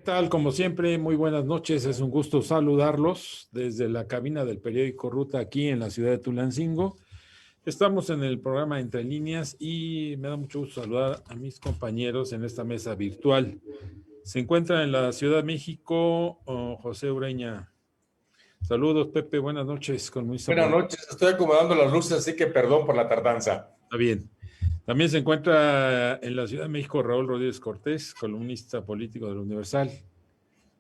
tal? Como siempre, muy buenas noches. Es un gusto saludarlos desde la cabina del periódico Ruta aquí en la ciudad de Tulancingo. Estamos en el programa Entre Líneas y me da mucho gusto saludar a mis compañeros en esta mesa virtual. Se encuentra en la Ciudad de México José Ureña. Saludos, Pepe. Buenas noches, columnista Buenas político. noches, estoy acomodando las luces, así que perdón por la tardanza. Está bien. También se encuentra en la Ciudad de México Raúl Rodríguez Cortés, columnista político del Universal.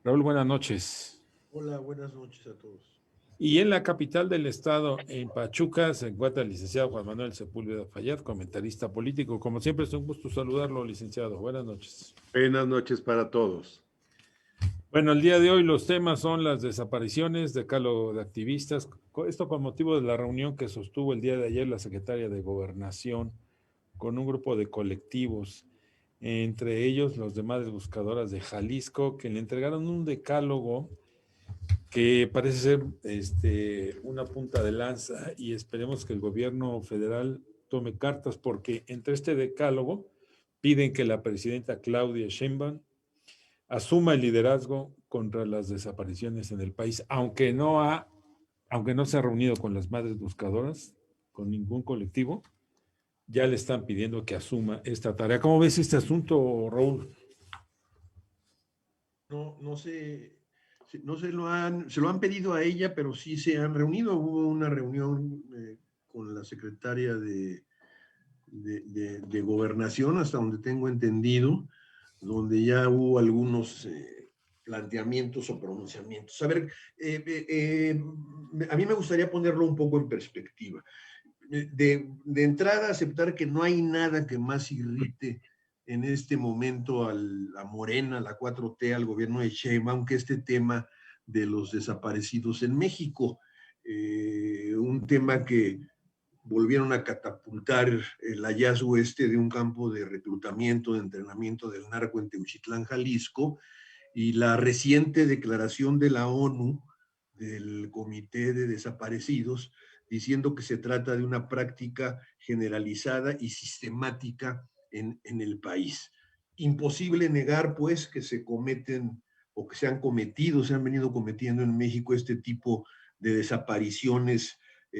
Raúl, buenas noches. Hola, buenas noches a todos. Y en la capital del estado, en Pachuca, se encuentra el licenciado Juan Manuel Sepúlveda Fayad, comentarista político. Como siempre, es un gusto saludarlo, licenciado. Buenas noches. Buenas noches para todos. Bueno, el día de hoy los temas son las desapariciones, decálogo de activistas. Esto con motivo de la reunión que sostuvo el día de ayer la secretaria de Gobernación con un grupo de colectivos, entre ellos los de Madres Buscadoras de Jalisco, que le entregaron un decálogo que parece ser una punta de lanza, y esperemos que el gobierno federal tome cartas, porque entre este decálogo piden que la presidenta Claudia Sheinbaum asuma el liderazgo contra las desapariciones en el país, aunque no se ha reunido con las Madres Buscadoras, con ningún colectivo, ya le están pidiendo que asuma esta tarea. ¿Cómo ves este asunto, Raúl? No sé, se lo han pedido a ella, pero sí se han reunido. Hubo una reunión con la secretaria de Gobernación, hasta donde tengo entendido, donde ya hubo algunos planteamientos o pronunciamientos. A ver, a mí me gustaría ponerlo un poco en perspectiva. De entrada, aceptar que no hay nada que más irrite en este momento a Morena, a la 4T, al gobierno de Sheinbaum, que este tema de los desaparecidos en México. Un tema que volvieron a catapultar el hallazgo de un campo de reclutamiento, de entrenamiento del narco en Teuchitlán, Jalisco, y la reciente declaración de la ONU, del Comité de Desaparecidos, diciendo que se trata de una práctica generalizada y sistemática en el país. Imposible negar, pues, que se cometen o que se han venido cometiendo en México este tipo de desapariciones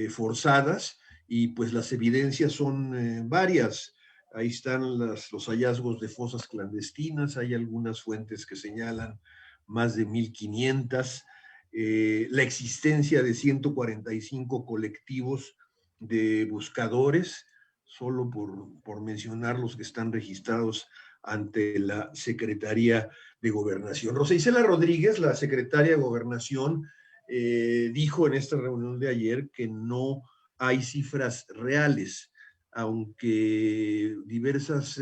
forzadas, y pues las evidencias son varias. Ahí están los hallazgos de fosas clandestinas, hay algunas fuentes que señalan más de 1,500, la existencia de 145 colectivos de buscadores, solo por mencionar los que están registrados ante la Secretaría de Gobernación. Rosa Isela Rodríguez, la secretaria de Gobernación, dijo en esta reunión de ayer que no hay cifras reales, aunque diversas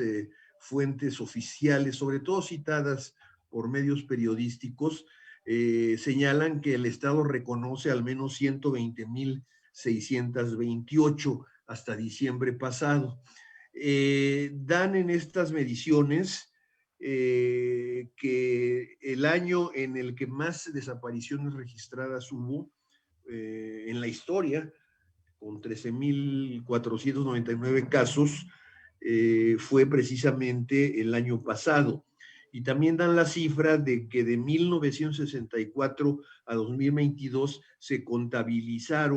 fuentes oficiales, sobre todo citadas por medios periodísticos, señalan que el Estado reconoce al menos 120,628 hasta diciembre pasado. Dan en estas mediciones que el año en el que más desapariciones registradas hubo en la historia, con 13,499 casos, fue precisamente el año pasado. Y también dan la cifra de que de 1964 a 2022 se contabilizan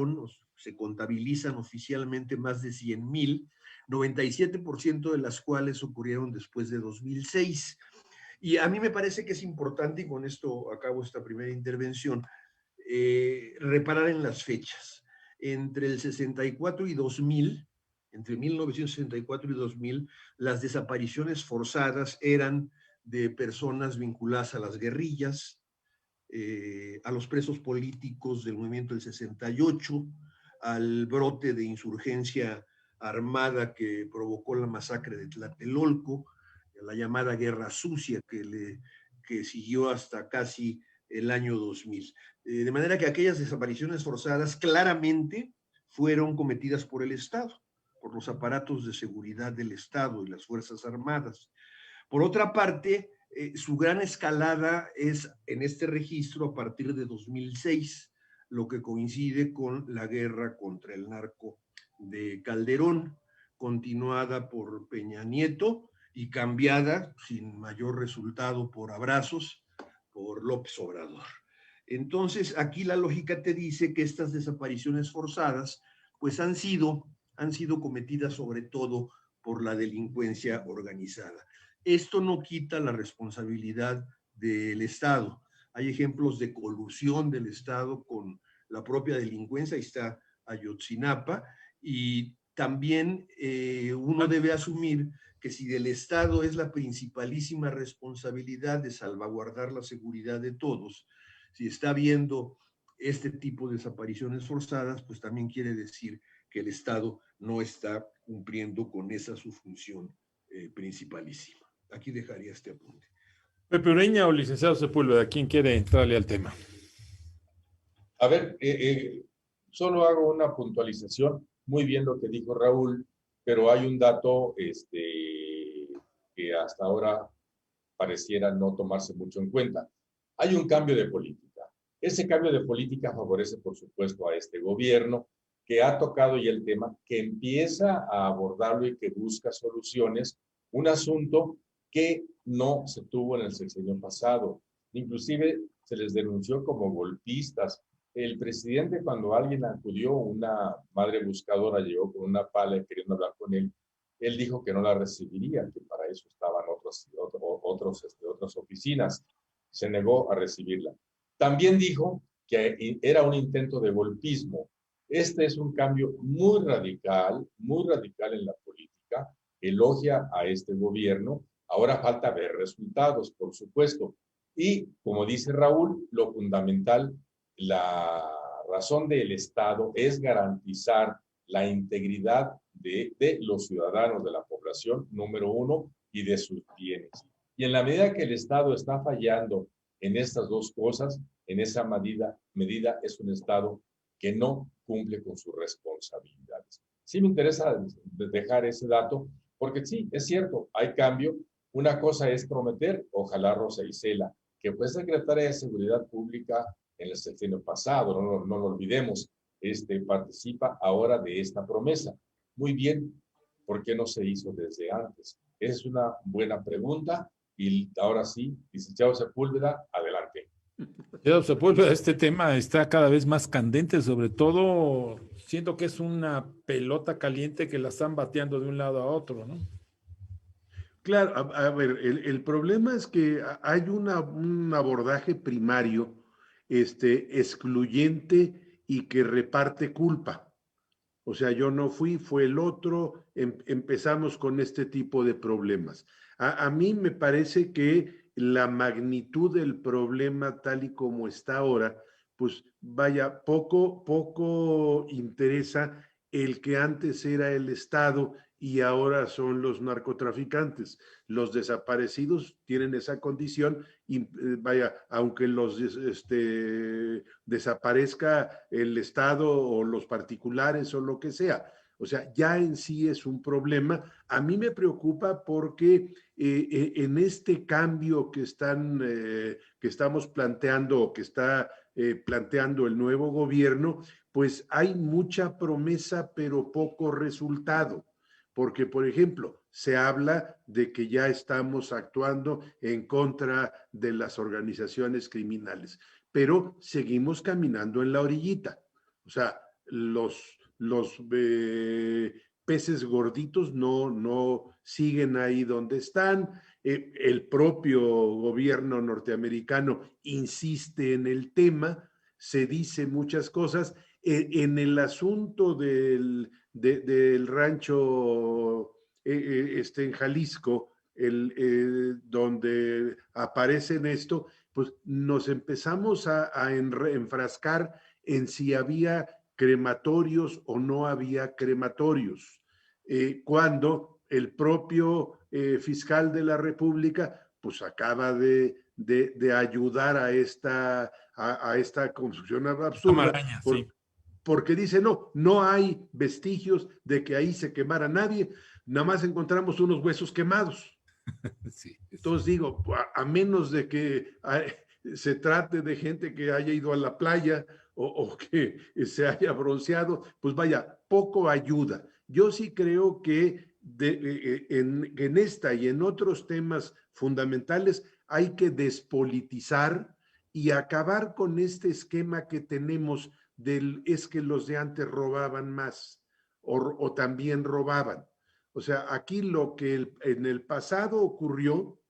oficialmente más de 100,000, 97% de las cuales ocurrieron después de 2006. Y a mí me parece que es importante, y con esto acabo esta primera intervención, reparar en las fechas. Entre el 64 y 2000, entre 1964 y 2000, las desapariciones forzadas eran de personas vinculadas a las guerrillas, a los presos políticos del movimiento del 68, al brote de insurgencia armada que provocó la masacre de Tlatelolco, la llamada Guerra Sucia que siguió hasta casi el año 2000. De manera que aquellas desapariciones forzadas claramente fueron cometidas por el Estado, por los aparatos de seguridad del Estado y las Fuerzas Armadas. Por otra parte, su gran escalada es en este registro a partir de 2006, lo que coincide con la guerra contra el narco de Calderón, continuada por Peña Nieto y cambiada, sin mayor resultado, por Abrazos, por López Obrador. Entonces, aquí la lógica te dice que estas desapariciones forzadas, pues han sido cometidas sobre todo por la delincuencia organizada. Esto no quita la responsabilidad del Estado. Hay ejemplos de colusión del Estado con la propia delincuencia, ahí está Ayotzinapa, y también uno debe asumir que si del Estado es la principalísima responsabilidad de salvaguardar la seguridad de todos, si está habiendo este tipo de desapariciones forzadas, pues también quiere decir que el Estado no está cumpliendo con esa su función principalísima. Aquí dejaría este apunte. Pepe Ureña o licenciado Sepúlveda, ¿quién quiere entrarle al tema? A ver, solo hago una puntualización. Muy bien lo que dijo Raúl, pero hay un dato que hasta ahora pareciera no tomarse mucho en cuenta. Hay un cambio de política. Ese cambio de política favorece, por supuesto, a este gobierno que ha tocado ya el tema, que empieza a abordarlo y que busca soluciones. Un asunto que no se tuvo en el sexenio pasado. Inclusive se les denunció como golpistas. El presidente, cuando alguien acudió, una madre buscadora llegó con una pala queriendo hablar con él, él dijo que no la recibiría, que para eso estaban otras oficinas. Se negó a recibirla. También dijo que era un intento de golpismo. Este es un cambio muy radical en la política. Elogia a este gobierno. Ahora falta ver resultados, por supuesto. Y, como dice Raúl, lo fundamental, la razón del Estado es garantizar la integridad de los ciudadanos, de la población, número uno, y de sus bienes. Y en la medida que el Estado está fallando en estas dos cosas, en esa medida es un Estado que no cumple con sus responsabilidades. Sí me interesa dejar ese dato, porque sí, es cierto, hay cambio. Una cosa es prometer, ojalá Rosa Isela, que fue secretaria de Seguridad Pública en el sexenio pasado, no lo olvidemos, participa ahora de esta promesa. Muy bien, ¿por qué no se hizo desde antes? Es una buena pregunta y ahora sí, licenciado Sepúlveda, adelante. Licenciado Sepúlveda, este tema está cada vez más candente, sobre todo siento que es una pelota caliente que la están bateando de un lado a otro, ¿no? Claro, a ver, el problema es que hay un abordaje primario, excluyente y que reparte culpa. O sea, yo no fui, fue el otro, empezamos con este tipo de problemas. A mí me parece que la magnitud del problema tal y como está ahora, pues vaya, poco interesa el que antes era el Estado y ahora son los narcotraficantes. Los desaparecidos tienen esa condición y vaya, aunque los desaparezca el Estado o los particulares o lo que sea. O sea, ya en sí es un problema. A mí me preocupa porque en este cambio que estamos planteando o que está planteando el nuevo gobierno, pues hay mucha promesa pero poco resultado. Porque, por ejemplo, se habla de que ya estamos actuando en contra de las organizaciones criminales, pero seguimos caminando en la orillita. O sea, los peces gorditos no siguen ahí donde están. El propio gobierno norteamericano insiste en el tema, se dice muchas cosas. En el asunto del rancho en Jalisco, donde aparecen esto, pues nos empezamos a enfrascar en si había crematorios o no había crematorios, cuando el propio fiscal de la República pues acaba de ayudar a esta construcción absurda, Maraña, por, sí. porque dice, no hay vestigios de que ahí se quemara nadie, nada más encontramos unos huesos quemados. Sí, entonces digo, a menos de que se trate de gente que haya ido a la playa o que se haya bronceado, pues vaya, poco ayuda. Yo sí creo que en esta y en otros temas fundamentales hay que despolitizar y acabar con este esquema que tenemos es que los de antes robaban más o también robaban. O sea, aquí lo que en el pasado ocurrió,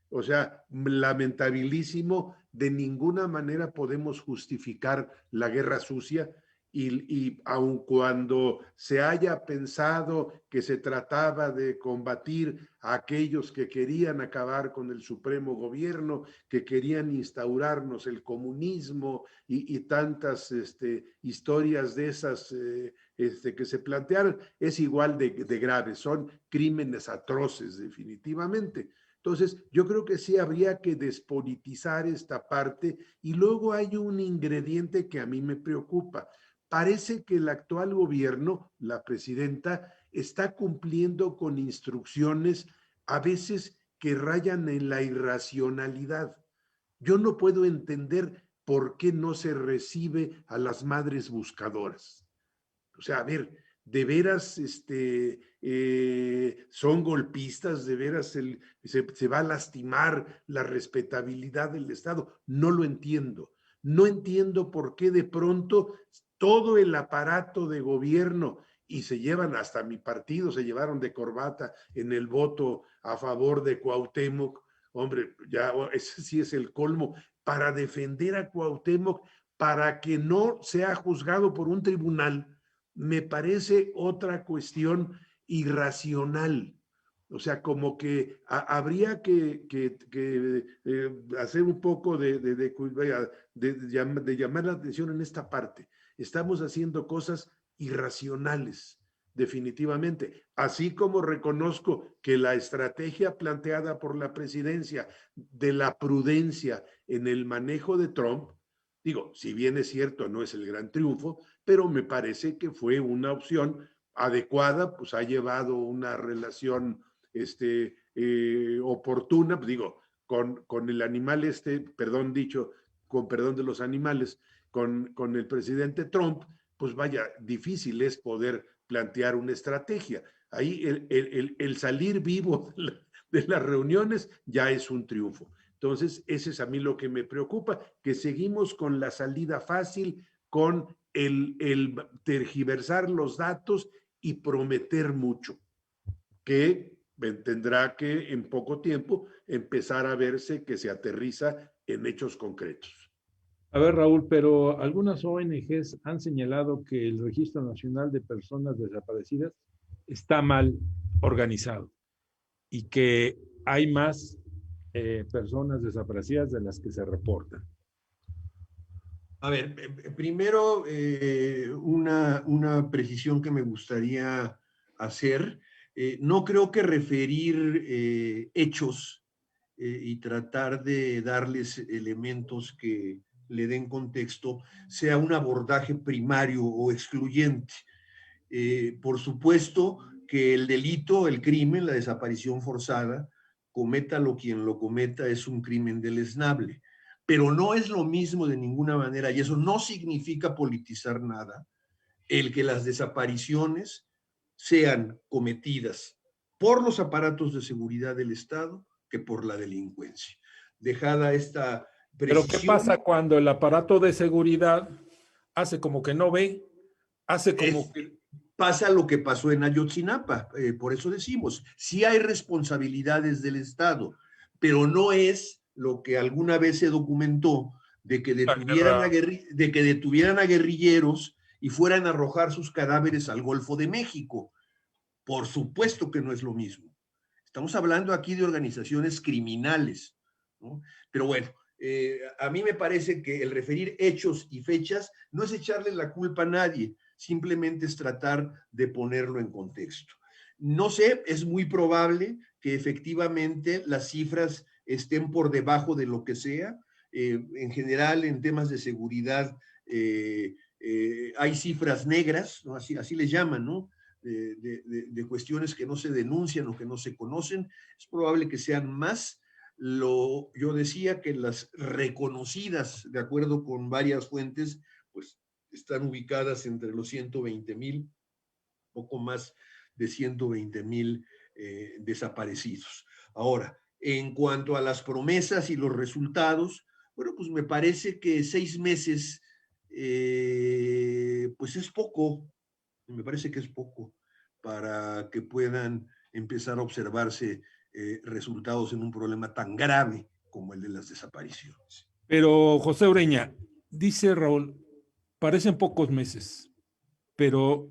o sea, lamentabilísimo, de ninguna manera podemos justificar la guerra sucia y aun cuando se haya pensado que se trataba de combatir a aquellos que querían acabar con el supremo gobierno, que querían instaurarnos el comunismo y tantas historias de esas que se plantearon, es igual de graves, son crímenes atroces definitivamente. Entonces, yo creo que sí habría que despolitizar esta parte y luego hay un ingrediente que a mí me preocupa. Parece que el actual gobierno, la presidenta, está cumpliendo con instrucciones a veces que rayan en la irracionalidad. Yo no puedo entender por qué no se recibe a las madres buscadoras. O sea, a ver, de veras son golpistas, de veras se va a lastimar la respetabilidad del Estado. No lo entiendo. No entiendo por qué de pronto todo el aparato de gobierno y se llevan, hasta mi partido, se llevaron de corbata en el voto a favor de Cuauhtémoc. Hombre, ya ese sí es el colmo, para defender a Cuauhtémoc, para que no sea juzgado por un tribunal, me parece otra cuestión irracional. O sea, como que habría que hacer un poco de llamar la atención en esta parte. Estamos haciendo cosas irracionales, definitivamente. Así como reconozco que la estrategia planteada por la presidencia de la prudencia en el manejo de Trump, digo, si bien es cierto, no es el gran triunfo, pero me parece que fue una opción adecuada, pues ha llevado una relación oportuna, pues digo, con el animal perdón dicho, con perdón de los animales, con el presidente Trump, pues vaya, difícil es poder plantear una estrategia. Ahí el salir vivo de las reuniones ya es un triunfo. Entonces, ese es a mí lo que me preocupa, que seguimos con la salida fácil, con el tergiversar los datos y prometer mucho, que tendrá que en poco tiempo empezar a verse que se aterriza en hechos concretos. A ver, Raúl, pero algunas ONGs han señalado que el Registro Nacional de Personas Desaparecidas está mal organizado y que hay más personas desaparecidas de las que se reportan. A ver, primero una precisión que me gustaría hacer. No creo que referir hechos y tratar de darles elementos que le den contexto sea un abordaje primario o excluyente. Por supuesto que el delito, el crimen, la desaparición forzada, cométalo quien lo cometa, es un crimen deleznable. Pero no es lo mismo de ninguna manera, y eso no significa politizar nada, el que las desapariciones sean cometidas por los aparatos de seguridad del Estado que por la delincuencia. Dejada esta precisión. Pero ¿qué pasa cuando el aparato de seguridad hace como que no ve, hace como que... Pasa lo que pasó en Ayotzinapa, por eso decimos, sí hay responsabilidades del Estado, pero no es lo que alguna vez se documentó de que detuvieran a guerrilleros y fueran a arrojar sus cadáveres al Golfo de México. Por supuesto que no es lo mismo. Estamos hablando aquí de organizaciones criminales, ¿no? Pero bueno, a mí me parece que el referir hechos y fechas no es echarle la culpa a nadie, simplemente es tratar de ponerlo en contexto. No sé, es muy probable que efectivamente las cifras estén por debajo de lo que sea. En general, en temas de seguridad, hay cifras negras, ¿no? Así les llaman, ¿no? De cuestiones que no se denuncian o que no se conocen. Es probable que sean más. Yo decía que las reconocidas, de acuerdo con varias fuentes, pues están ubicadas entre los 120,000, poco más de 120,000 desaparecidos. Ahora, En cuanto a las promesas y los resultados, bueno, pues me parece que 6 meses, pues es poco, me parece que es poco para que puedan empezar a observarse resultados en un problema tan grave como el de las desapariciones. Pero, José Ureña, dice Raúl, parecen pocos meses, pero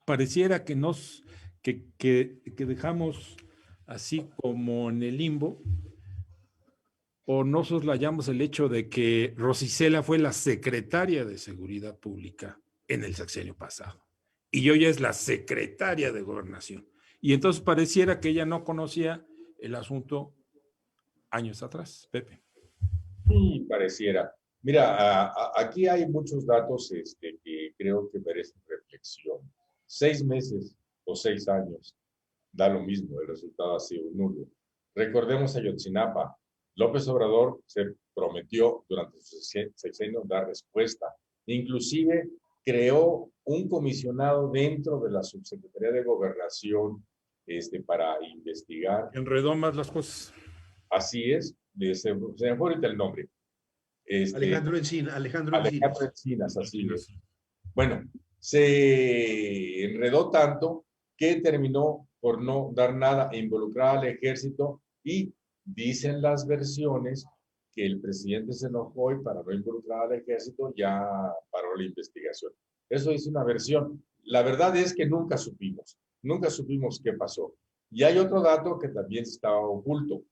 pareciera que que dejamos así como en el limbo, o no soslayamos el hecho de que Rosicela fue la secretaria de Seguridad Pública en el sexenio pasado, y hoy es la secretaria de Gobernación. Y entonces pareciera que ella no conocía el asunto años atrás, Pepe. Sí, pareciera. Mira, aquí hay muchos datos que creo que merecen reflexión. 6 meses o 6 años, da lo mismo, el resultado ha sido nulo. Recordemos Ayotzinapa. López Obrador se prometió durante su sexenio dar respuesta. Inclusive creó un comisionado dentro de la Subsecretaría de Gobernación para investigar. Enredó más las cosas. Así es, se me fue ahorita el nombre. Alejandro Encinas. Alejandro Encinas, así es. Bueno, se enredó tanto que terminó por no dar nada e involucrar al ejército, y dicen las versiones que el presidente se enojó y para no involucrar al ejército ya paró la investigación. Eso es una versión. La verdad es que nunca supimos qué pasó. Y hay otro dato que también estaba oculto.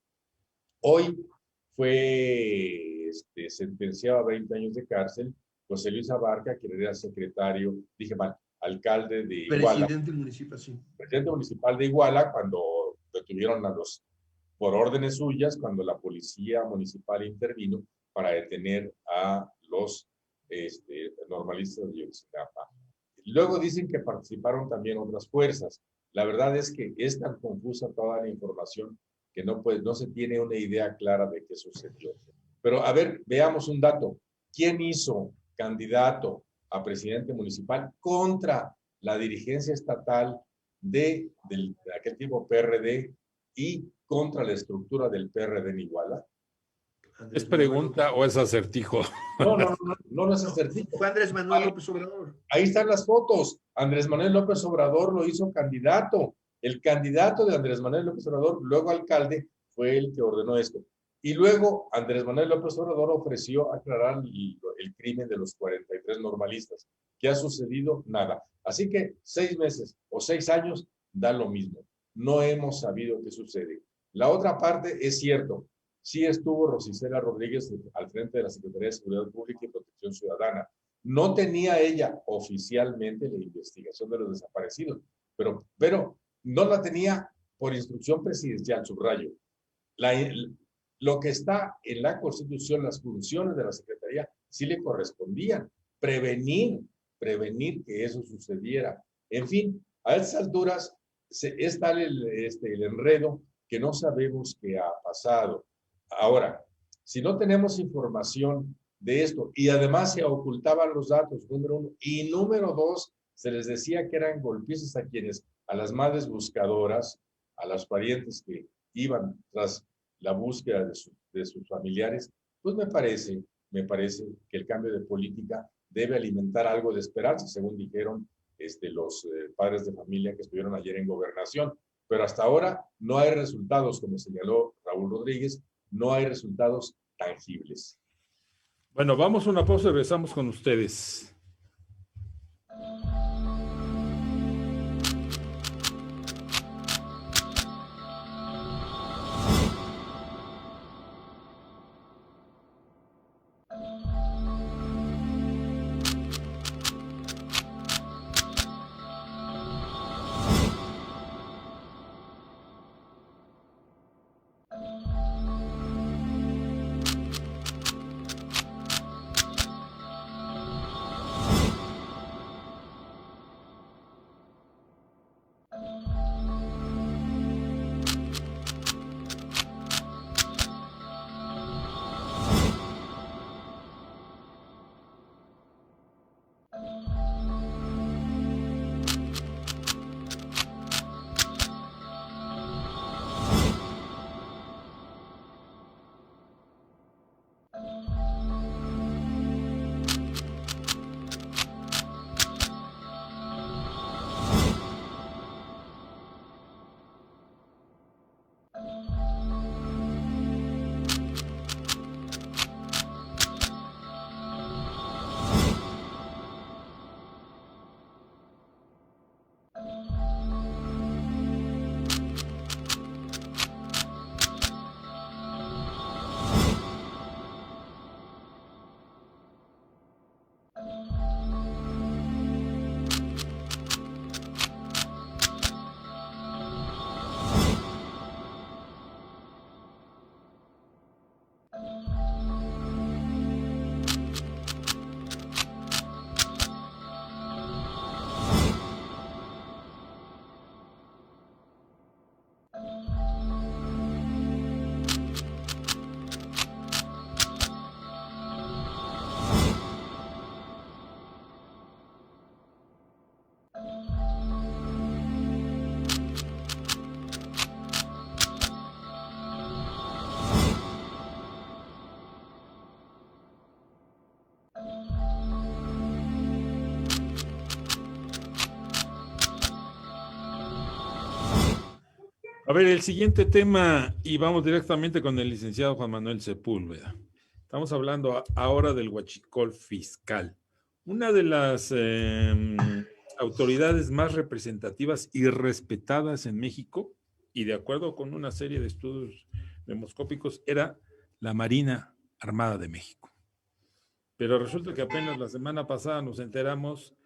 Hoy fue sentenciado a 20 años de cárcel José Luis Abarca, quien era secretario, alcalde de Iguala. Presidente municipal, sí. Presidente municipal de Iguala, cuando detuvieron por órdenes suyas, cuando la policía municipal intervino para detener a los normalistas de Ayotzinapa. Luego dicen que participaron también otras fuerzas. La verdad es que es tan confusa toda la información que no se tiene una idea clara de qué sucedió. Pero a ver, veamos un dato. ¿Quién hizo candidato a presidente municipal contra la dirigencia estatal de aquel tiempo PRD y contra la estructura del PRD en Iguala? ¿Es pregunta o es acertijo? No es acertijo. Fue Andrés Manuel López Obrador. Ahí están las fotos. Andrés Manuel López Obrador lo hizo candidato. El candidato de Andrés Manuel López Obrador, luego alcalde, fue el que ordenó esto. Y luego Andrés Manuel López Obrador ofreció aclarar el crimen de los 43 normalistas. ¿Qué ha sucedido? Nada. Así que 6 meses o 6 años da lo mismo. No hemos sabido qué sucede. La otra parte es cierto. Sí estuvo Rosicela Rodríguez al frente de la Secretaría de Seguridad Pública y Protección Ciudadana. No tenía ella oficialmente la investigación de los desaparecidos, pero no la tenía por instrucción presidencial, subrayo. Lo que está en la Constitución, las funciones de la Secretaría, sí le correspondían. Prevenir que eso sucediera. En fin, a estas alturas es tal el enredo que no sabemos qué ha pasado. Ahora, si no tenemos información de esto y además se ocultaban los datos, número 1, y número 2, se les decía que eran golpistas a las madres buscadoras, a los parientes que iban tras la búsqueda de sus familiares, pues me parece que el cambio de política debe alimentar algo de esperanza, según dijeron los padres de familia que estuvieron ayer en Gobernación. Pero hasta ahora no hay resultados, como señaló Raúl Rodríguez, no hay resultados tangibles. Bueno, vamos a una pausa y regresamos con ustedes. A ver, el siguiente tema, y vamos directamente con el licenciado Juan Manuel Sepúlveda. Estamos hablando ahora del huachicol fiscal. Una de las autoridades más representativas y respetadas en México, y de acuerdo con una serie de estudios demoscópicos, era la Marina Armada de México. Pero resulta que apenas la semana pasada nos enteramos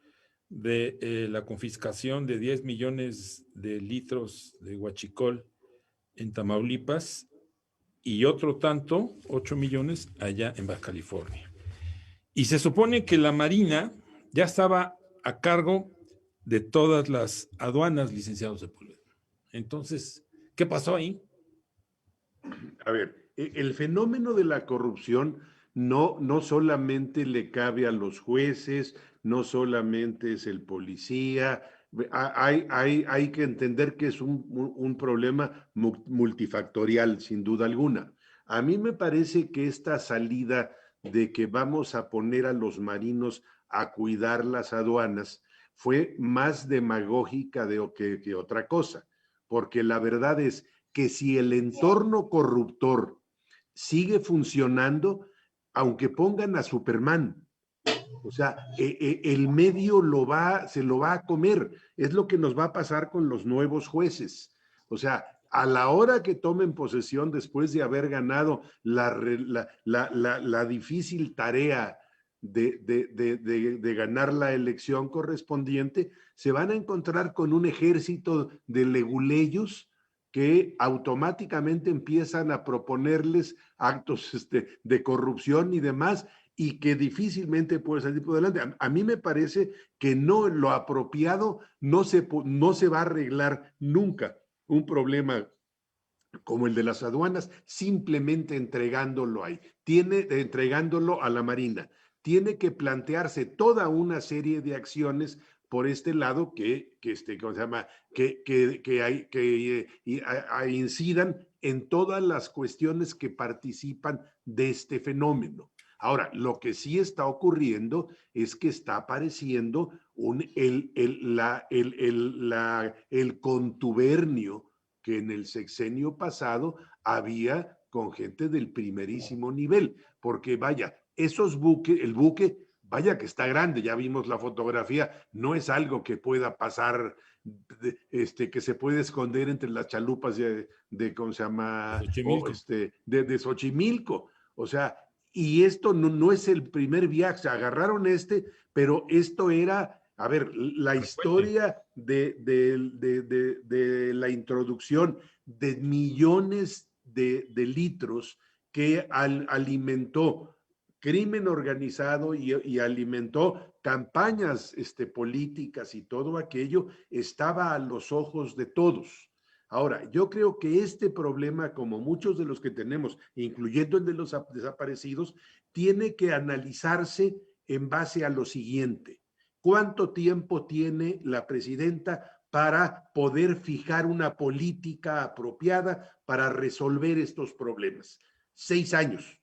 de la confiscación de 10 millones de litros de huachicol en Tamaulipas y otro tanto, 8 millones, allá en Baja California. Y se supone que la Marina ya estaba a cargo de todas las aduanas, licenciado Sepúlveda. Entonces, ¿qué pasó ahí? A ver, el fenómeno de la corrupción no solamente le cabe a los jueces, no solamente es el policía, hay que entender que es un problema multifactorial, sin duda alguna. A mí me parece que esta salida de que vamos a poner a los marinos a cuidar las aduanas fue más demagógica que otra cosa, porque la verdad es que si el entorno corruptor sigue funcionando, aunque pongan a Superman, o sea, el medio se lo va a comer. Es lo que nos va a pasar con los nuevos jueces. O sea, a la hora que tomen posesión después de haber ganado la difícil tarea de ganar la elección correspondiente, se van a encontrar con un ejército de leguleyos que automáticamente empiezan a proponerles actos de corrupción y demás, y que difícilmente puede salir por delante. A mí me parece que no, lo apropiado no se va a arreglar nunca un problema como el de las aduanas simplemente entregándolo ahí, entregándolo a la Marina. Tiene que plantearse toda una serie de acciones por este lado ¿cómo se llama? Que incidan en todas las cuestiones que participan de este fenómeno. Ahora, lo que sí está ocurriendo es que está apareciendo el contubernio que en el sexenio pasado había con gente del primerísimo nivel, porque vaya, el buque, vaya que está grande, ya vimos la fotografía, no es algo que pueda pasar, que se puede esconder entre las chalupas ¿cómo se llama? De Xochimilco, o sea, y esto no es el primer viaje, se agarraron pero esto era, a ver, la historia de la introducción de millones de litros que alimentó crimen organizado y alimentó campañas políticas y todo aquello, estaba a los ojos de todos. Ahora, yo creo que este problema, como muchos de los que tenemos, incluyendo el de los desaparecidos, tiene que analizarse en base a lo siguiente. ¿Cuánto tiempo tiene la presidenta para poder fijar una política apropiada para resolver estos problemas? 6 años,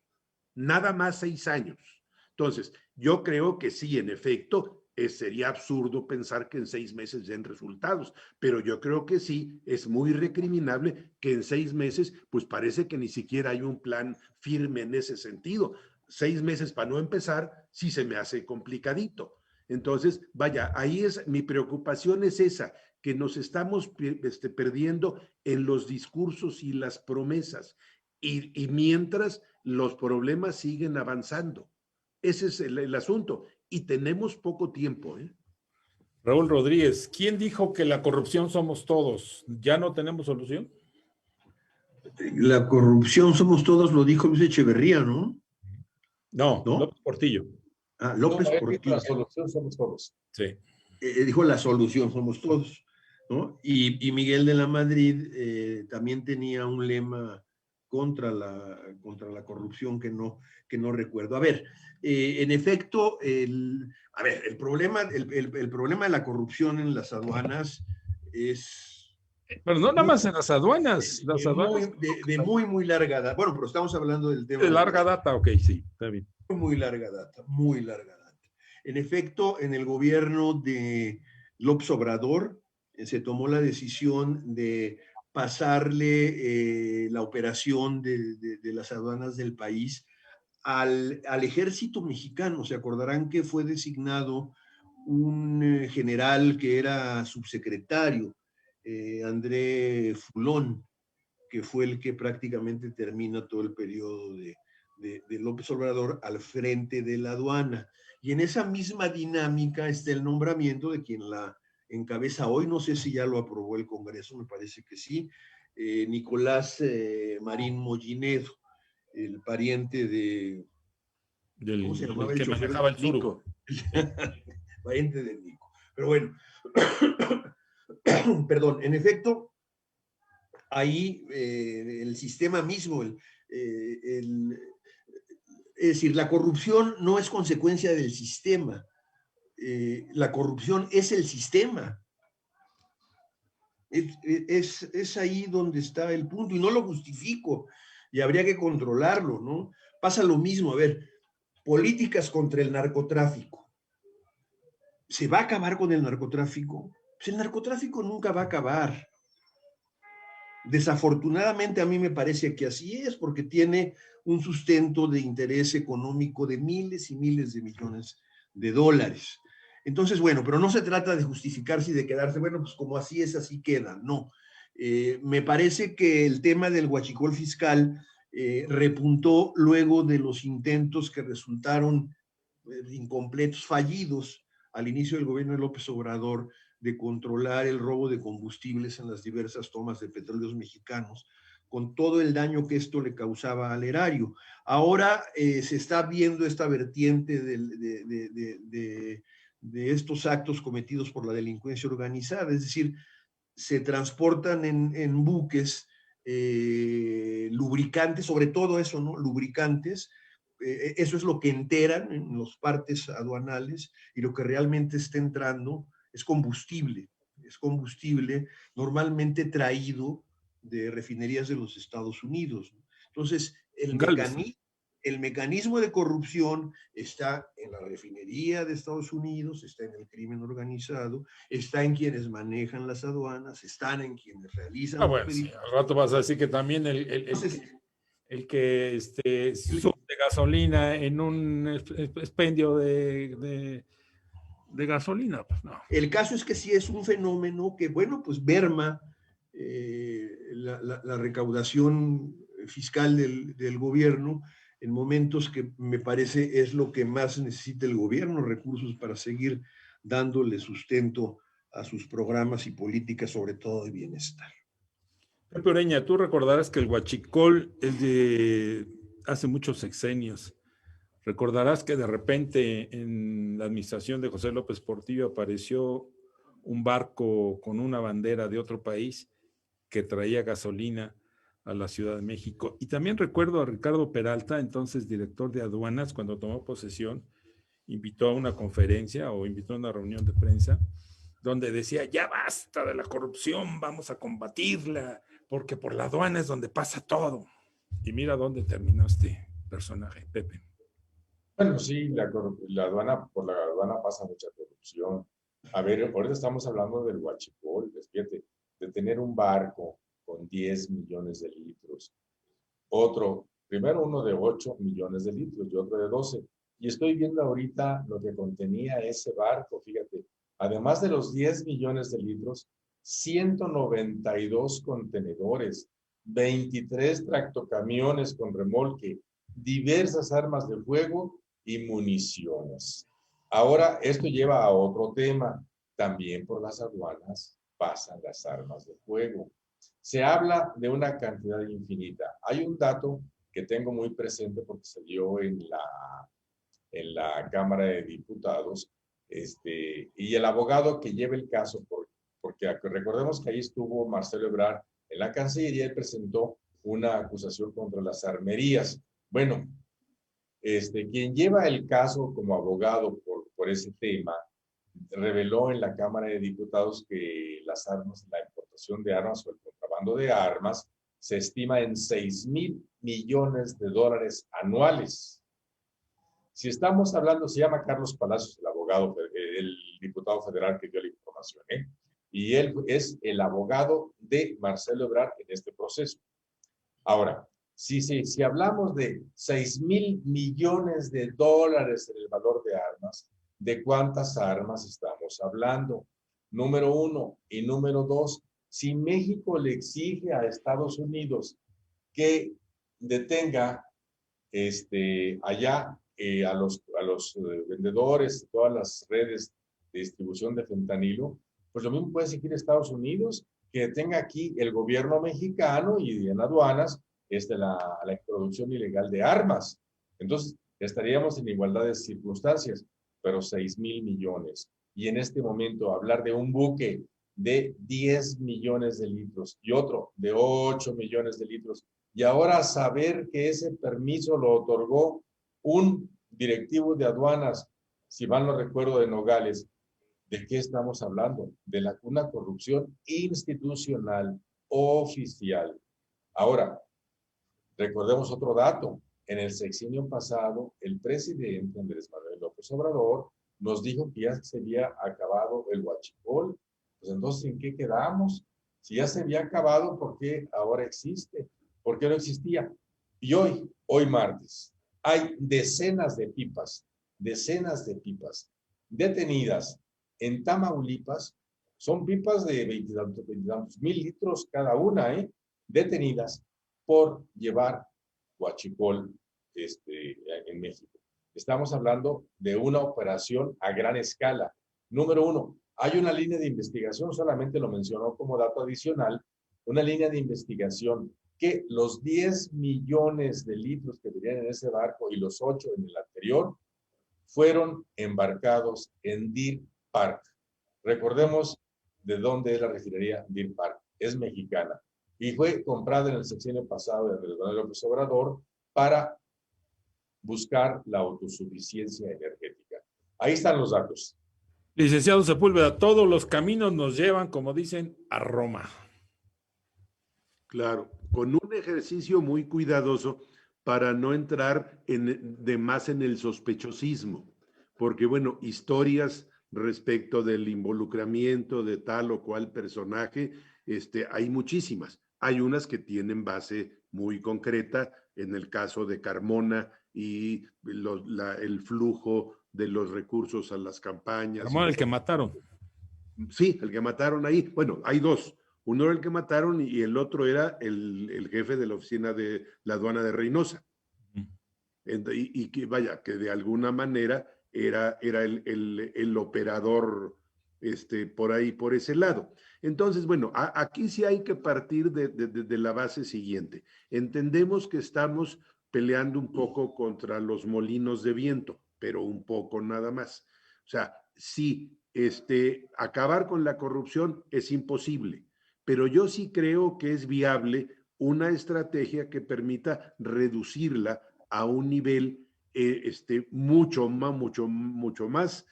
nada más 6 años. Entonces, yo creo que sí, en efecto, sería absurdo pensar que en 6 meses den resultados, pero yo creo que sí, es muy recriminable que en 6 meses, pues parece que ni siquiera hay un plan firme en ese sentido. 6 meses para no empezar, sí se me hace complicadito. Entonces, vaya, mi preocupación es esa, que nos estamos perdiendo en los discursos y las promesas, y mientras los problemas siguen avanzando. Ese es el asunto, y tenemos poco tiempo, ¿eh? Raúl Rodríguez, ¿quién dijo que la corrupción somos todos? ¿Ya no tenemos solución? La corrupción somos todos, lo dijo Luis Echeverría, ¿no? No, López Portillo. López Portillo. La solución somos todos. Sí. Dijo la solución somos todos, ¿no? Y Miguel de la Madrid también tenía un lema contra la corrupción que no recuerdo. A ver, en efecto, el problema de la corrupción en las aduanas es... Pero no nada más en las aduanas. De muy larga data. Bueno, pero estamos hablando del tema. De larga data, ok, sí, está bien. Muy larga data, muy larga data. En efecto, en el gobierno de López Obrador se tomó la decisión de pasarle la operación de las aduanas del país al ejército mexicano. Se acordarán que fue designado un general que era subsecretario, André Fulón, que fue el que prácticamente termina todo el periodo de López Obrador al frente de la aduana. Y en esa misma dinámica está el nombramiento de quien la encabeza hoy, no sé si ya lo aprobó el Congreso, me parece que sí, Nicolás Marín Mollinedo, el pariente de, ¿cómo se llamaba el el que chofer? manejaba el Tsuru. Nico. Pariente de Nico. Pero bueno, perdón, en efecto, ahí el sistema mismo, es decir, la corrupción no es consecuencia del sistema, la corrupción es el sistema. Es ahí donde está el punto, y no lo justifico, y habría que controlarlo, ¿no? Pasa lo mismo, a ver, políticas contra el narcotráfico. ¿Se va a acabar con el narcotráfico? Pues el narcotráfico nunca va a acabar. Desafortunadamente a mí me parece que así es, porque tiene un sustento de interés económico de miles y miles de millones de dólares. Entonces, bueno, pero no se trata de justificarse y de quedarse, bueno, pues como así es, así queda, no. Me parece que el tema del huachicol fiscal repuntó luego de los intentos que resultaron incompletos, fallidos al inicio del gobierno de López Obrador, de controlar el robo de combustibles en las diversas tomas de petróleos mexicanos, con todo el daño que esto le causaba al erario. Ahora se está viendo esta vertiente de estos actos cometidos por la delincuencia organizada, es decir, se transportan en buques lubricantes, sobre todo eso, ¿no? Lubricantes, eso es lo que enteran en los partes aduanales, y lo que realmente está entrando es combustible normalmente traído de refinerías de los Estados Unidos. Entonces, el mecanismo de corrupción está en la refinería de Estados Unidos, está en el crimen organizado, está en quienes manejan las aduanas, están en quienes realizan los Bueno, sí, al rato vas a decir que también el que surte gasolina en un expendio de gasolina, pues no. El caso es que sí es un fenómeno que, bueno, pues merma la recaudación fiscal del gobierno en momentos que me parece es lo que más necesita el gobierno, recursos para seguir dándole sustento a sus programas y políticas, sobre todo de bienestar. Pepe Ureña, tú recordarás que el huachicol es de hace muchos sexenios. Recordarás que de repente en la administración de José López Portillo apareció un barco con una bandera de otro país que traía gasolina a la Ciudad de México. Y también recuerdo a Ricardo Peralta, entonces director de aduanas, cuando tomó posesión, invitó a una conferencia o invitó a una reunión de prensa donde decía, ya basta de la corrupción, vamos a combatirla, porque por la aduana es donde pasa todo. Y mira dónde terminó este personaje, Pepe. Bueno, sí, la aduana, por la aduana pasa mucha corrupción. A ver, ahorita estamos hablando del huachicol, fíjate, de tener un barco con 10 millones de litros. Primero uno de 8 millones de litros y otro de 12. Y estoy viendo ahorita lo que contenía ese barco, fíjate. Además de los 10 millones de litros, 192 contenedores, 23 tractocamiones con remolque, diversas armas de fuego y municiones. Ahora, esto lleva a otro tema. También por las aduanas pasan las armas de fuego. Se habla de una cantidad infinita. Hay un dato que tengo muy presente porque se dio en la Cámara de Diputados, y el abogado que lleva el caso, porque recordemos que ahí estuvo Marcelo Ebrard en la Cancillería y presentó una acusación contra las armerías. Bueno, quien lleva el caso como abogado por ese tema, reveló en la Cámara de Diputados que las armas, la importación de armas o el contrabando de armas se estima en 6,000 millones de dólares anuales. Si estamos hablando, se llama Carlos Palacios, el abogado, el diputado federal que dio la información, y él es el abogado de Marcelo Ebrard en este proceso. Ahora, si hablamos de 6,000 millones de dólares en el valor de armas, ¿de cuántas armas estamos hablando? Número uno. Y número dos, si México le exige a Estados Unidos que detenga allá a los vendedores, todas las redes de distribución de fentanilo, pues lo mismo puede exigir Estados Unidos que detenga aquí el gobierno mexicano y en aduanas la introducción ilegal de armas. Entonces, estaríamos en igualdad de circunstancias, pero 6,000 millones. Y en este momento hablar de un buque de 10 millones de litros y otro de 8 millones de litros, y ahora saber que ese permiso lo otorgó un directivo de aduanas, si mal no recuerdo, de Nogales, ¿de qué estamos hablando? De una corrupción institucional, oficial. Ahora, recordemos otro dato. En el sexenio pasado, el presidente Andrés Manuel López Obrador nos dijo que ya se había acabado el huachicol. Pues entonces, ¿en qué quedamos? Si ya se había acabado, ¿por qué ahora existe? ¿Por qué no existía? Y hoy martes, hay decenas de pipas detenidas en Tamaulipas. Son pipas de 20 mil litros cada una, detenidas por llevar huachicol en México. Estamos hablando de una operación a gran escala. Número uno, hay una línea de investigación, solamente lo mencionó como dato adicional, una línea de investigación que los 10 millones de litros que venían en ese barco y los 8 en el anterior fueron embarcados en Deer Park. Recordemos de dónde es la refinería Deer Park. Es mexicana y fue comprada en el sexenio pasado de Andrés Manuel López Obrador para buscar la autosuficiencia energética. Ahí están los datos. Licenciado Sepúlveda, todos los caminos nos llevan, como dicen, a Roma. Claro, con un ejercicio muy cuidadoso para no entrar de más en el sospechosismo, porque bueno, historias respecto del involucramiento de tal o cual personaje, hay muchísimas. Hay unas que tienen base muy concreta, en el caso de Carmona y el flujo de los recursos a las campañas. Carmona, el que mataron. Sí, el que mataron ahí. Bueno, hay dos. Uno era el que mataron y el otro era el jefe de la oficina de la aduana de Reynosa. Y que vaya, que de alguna manera era el operador por ahí, por ese lado. Entonces, bueno, aquí sí hay que partir de la base siguiente. Entendemos que estamos peleando un poco contra los molinos de viento, pero un poco nada más. O sea, sí, acabar con la corrupción es imposible, pero yo sí creo que es viable una estrategia que permita reducirla a un nivel mucho más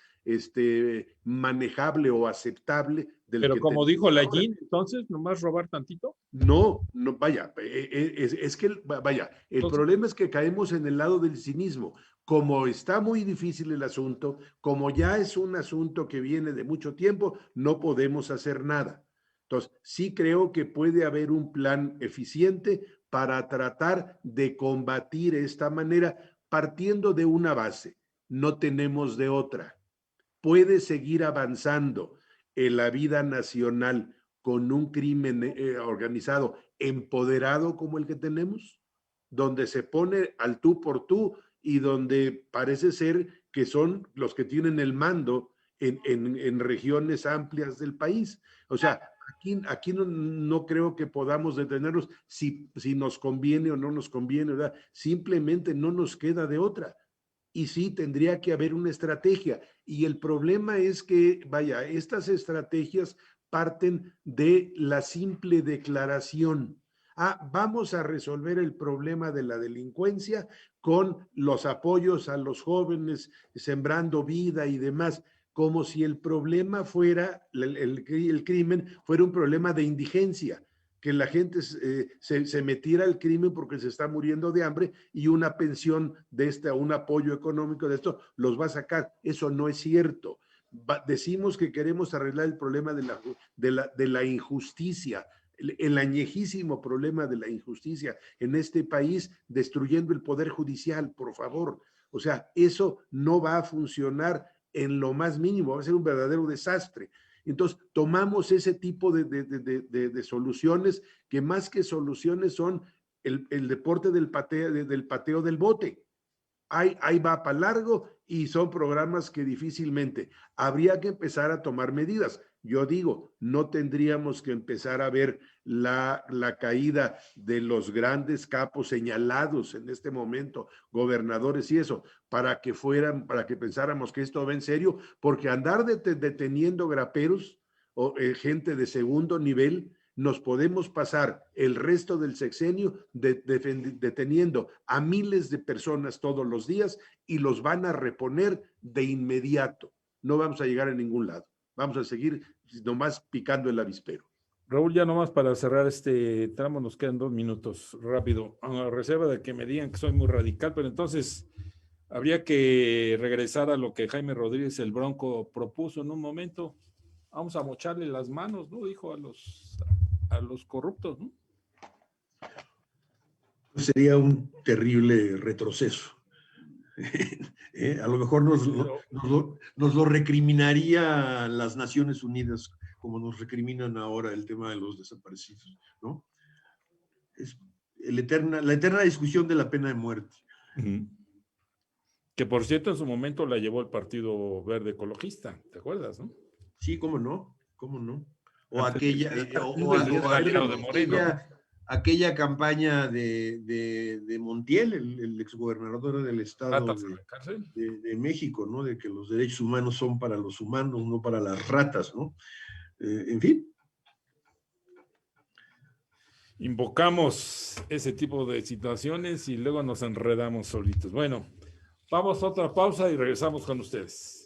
manejable o aceptable del pero que como dijo ahora. Lallín, entonces, nomás robar tantito. No, vaya, es que, vaya, el Entonces, problema es que caemos en el lado del cinismo. Como está muy difícil el asunto, como ya es un asunto que viene de mucho tiempo, no podemos hacer nada. Entonces, sí creo que puede haber un plan eficiente para tratar de combatir esta manera, partiendo de una base. No tenemos de otra. Puede seguir avanzando en la vida nacional con un crimen organizado empoderado como el que tenemos, donde se pone al tú por tú y donde parece ser que son los que tienen el mando en regiones amplias del país. O sea, aquí no creo que podamos detenerlos si nos conviene o no nos conviene, ¿verdad? Simplemente no nos queda de otra. Y sí, tendría que haber una estrategia. Y el problema es que, vaya, estas estrategias parten de la simple declaración. Vamos a resolver el problema de la delincuencia con los apoyos a los jóvenes, sembrando vida y demás, como si el problema fuera, el crimen fuera un problema de indigencia, que la gente se metiera al crimen porque se está muriendo de hambre y una pensión de un apoyo económico de esto los va a sacar. Eso no es cierto. decimos que queremos arreglar el problema de la injusticia, el añejísimo problema de la injusticia en este país, destruyendo el poder judicial, por favor. O sea, eso no va a funcionar en lo más mínimo, va a ser un verdadero desastre. Entonces, tomamos ese tipo de soluciones que más que soluciones son el deporte del pateo del bote. Ahí va para largo y son programas que difícilmente habría que empezar a tomar medidas. Yo digo, no tendríamos que empezar a ver la caída de los grandes capos señalados en este momento, gobernadores y eso, para que pensáramos que esto va en serio, porque andar deteniendo graperos o gente de segundo nivel, nos podemos pasar el resto del sexenio deteniendo a miles de personas todos los días y los van a reponer de inmediato. No vamos a llegar a ningún lado. Vamos a seguir nomás picando el avispero. Raúl, ya nomás para cerrar este tramo, nos quedan 2 minutos, rápido, a reserva de que me digan que soy muy radical, pero entonces habría que regresar a lo que Jaime Rodríguez, el Bronco, propuso en un momento. Vamos a mocharle las manos, ¿no? Dijo a los corruptos, ¿no? Sería un terrible retroceso. A lo mejor nos lo recriminaría las Naciones Unidas, como nos recriminan ahora el tema de los desaparecidos, ¿no? Es la eterna discusión de la pena de muerte. Que por cierto en su momento la llevó el Partido Verde Ecologista, ¿te acuerdas, no? Sí, cómo no. O aquella campaña de Montiel, el exgobernador del estado de México, ¿no? De que los derechos humanos son para los humanos, no para las ratas, ¿no? En fin. Invocamos ese tipo de situaciones y luego nos enredamos solitos. Bueno, vamos a otra pausa y regresamos con ustedes.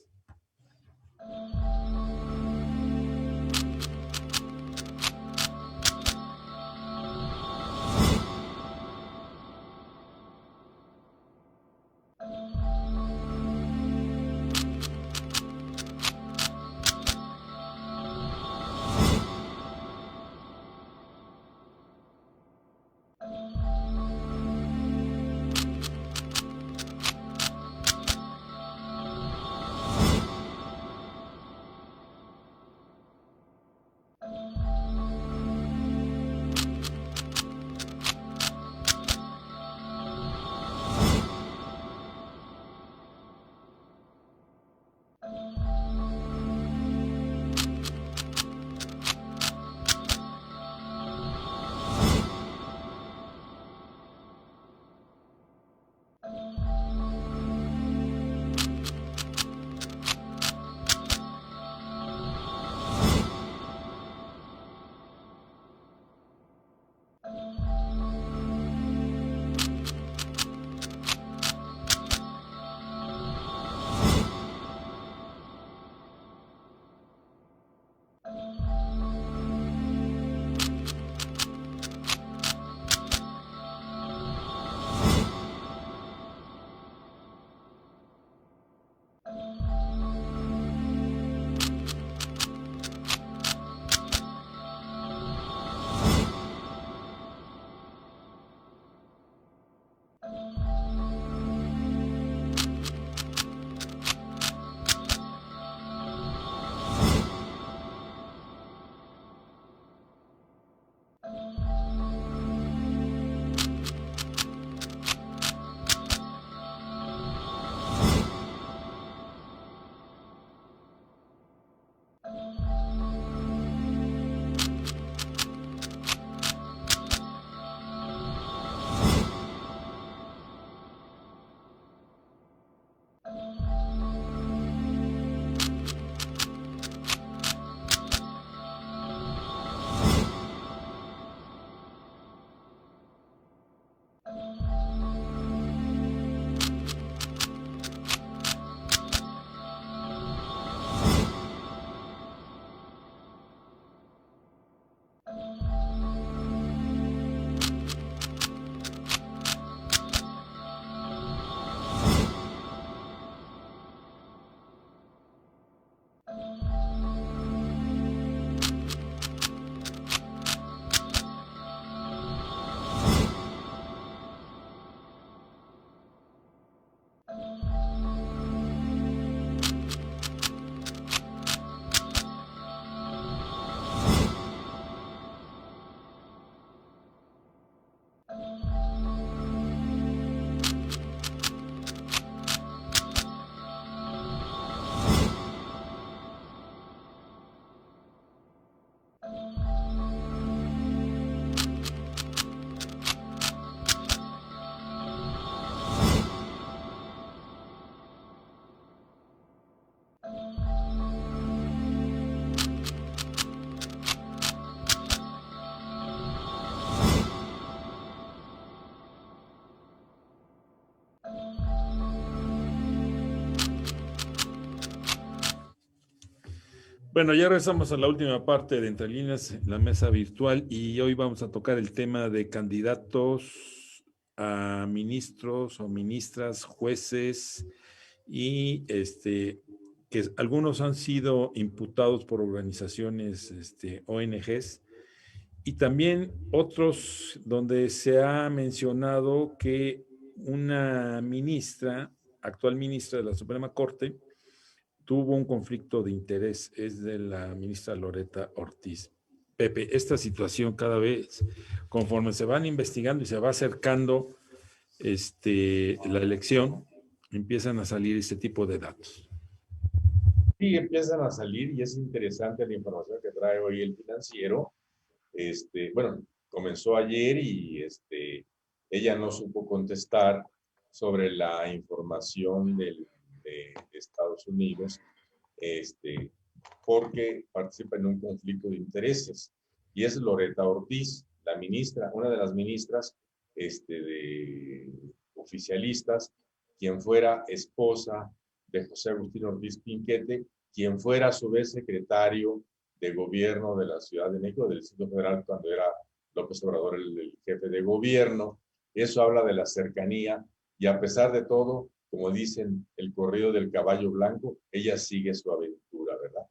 Bueno, ya regresamos a la última parte de Entre Líneas, la mesa virtual, y hoy vamos a tocar el tema de candidatos a ministros o ministras, jueces, y que algunos han sido imputados por organizaciones, ONGs, y también otros donde se ha mencionado que una ministra, actual ministra de la Suprema Corte, tuvo un conflicto de interés, es de la ministra Loreta Ortiz. Pepe, esta situación cada vez, conforme se van investigando y se va acercando la elección, empiezan a salir este tipo de datos. Sí, empiezan a salir y es interesante la información que trae hoy el Financiero. Bueno, comenzó ayer y ella no supo contestar sobre la información de Estados Unidos, porque participa en un conflicto de intereses. Y es Loreta Ortiz, la ministra, una de las ministras de oficialistas, quien fuera esposa de José Agustín Ortiz Pinquete, quien fuera a su vez secretario de gobierno de la Ciudad de México, del Distrito Federal, cuando era López Obrador el jefe de gobierno. Eso habla de la cercanía y a pesar de todo, como dicen, el corrido del caballo blanco, ella sigue su aventura, ¿verdad?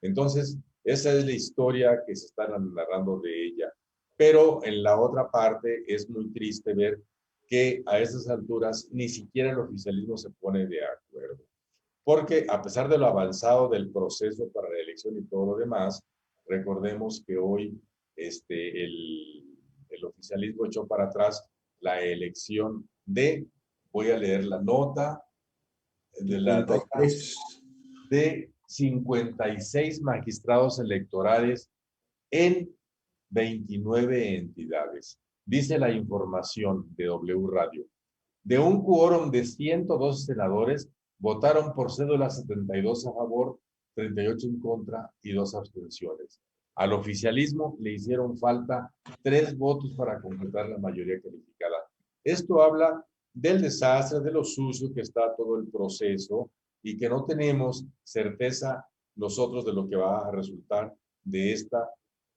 Entonces, esa es la historia que se está narrando de ella. Pero en la otra parte es muy triste ver que a estas alturas ni siquiera el oficialismo se pone de acuerdo. Porque a pesar de lo avanzado del proceso para la elección y todo lo demás, recordemos que hoy el oficialismo echó para atrás la elección voy a leer la nota, de 56 magistrados electorales en 29 entidades. Dice la información de W Radio. De un quórum de 112 senadores, votaron por cédula 72 a favor, 38 en contra y 2 abstenciones. Al oficialismo le hicieron falta 3 votos para completar la mayoría calificada. Esto habla del desastre, de lo sucio que está todo el proceso y que no tenemos certeza nosotros de lo que va a resultar de esta